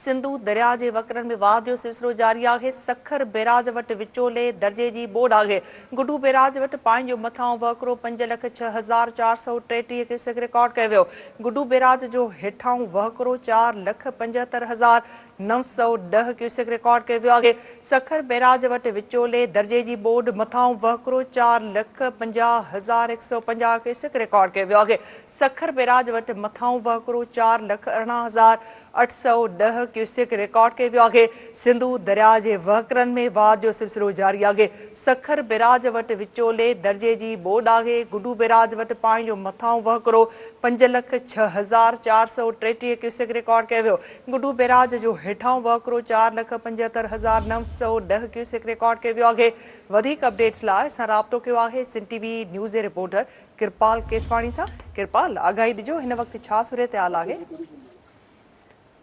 सिंधु दरिया के वकरन में वाह जो सिलसिलो जारी है। सखर बैराज वट विचोले दर्जे की बोड है। गुडू बैराज वट पानी जो मथां वहकिरो 5,06,433 क्यूसेक रिकॉर्ड किया वियो। गुडू बैराज जो हेठां वहकिरो 4,75,910 क्यूसेक रिकॉर्ड किया वियो है। सखर बैराज वट विचोले दर्जे की बोड मथां वहकिरो 4,50,150 क्यूसेक रिकॉर्ड किया वियो है। सखर बैराज वट मथां वहकिरो 4,18,810 क्यूसेक रिकॉर्ड किया वियो है। सिंधु दरिया के वहकरन में वाह जो सिलसिलो जारी है। सखर बैराज वट विचोले दर्जे की बोड है। गुडू बैराज वट पानी जो मथां वहकिरो 5,06,433 क्यूसेक रिकॉर्ड किया वियो। गुडू बैराज जो हेठां वहकिरो 4,75,910 क्यूसेक रिकॉर्ड किया वियो है। वधिक अपडेट्स लाइ असां राब्तो कयो आहे सिंध टीवी न्यूज़ जे रिपोर्टर किरपाल केसवाणी सां। किरपाल, आगाही ॾिजो हिन वक़्तु छा सूरत हाल आहे?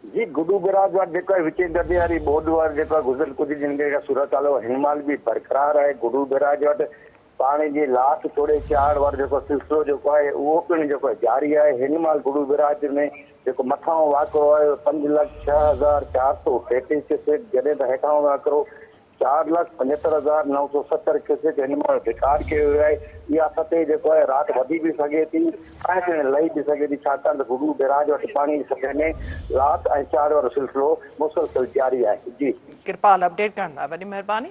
जी, गुडू बैराज वटि जेको आहे विचें दर्जे वारी बोड वारी जेको आहे गुज़िरियल कुझु ॾींहंनि खां सूरत हाल हिन महिल बि बरक़रार आहे। गुडू बैराज वटि पाणी जी लाट तोड़े चाढ़ वारो जेको सिलसिलो जेको आहे उहो पिणु जेको आहे जारी आहे। हिन महिल गुडू बैराज में जेको मथां वाकिरो आहे 5,06,433 क्यूसेक, जॾहिं त हेठां वाकिरो 4,75,970 क्यूसेक हिन महिल रिकॉर्ड कयो वियो आहे। इहा सतह जेको आहे राति वधी बि सघे थी ऐं पिणु लही बि सघे थी, छाकाणि त गुडू बैराज वटि पाणी जी सतह में लाट ऐं चाढ़ वारो सिलसिलो मुसलसल जारी आहे। जी किरपाल, अपडेट करण लाइ वॾी महिरबानी।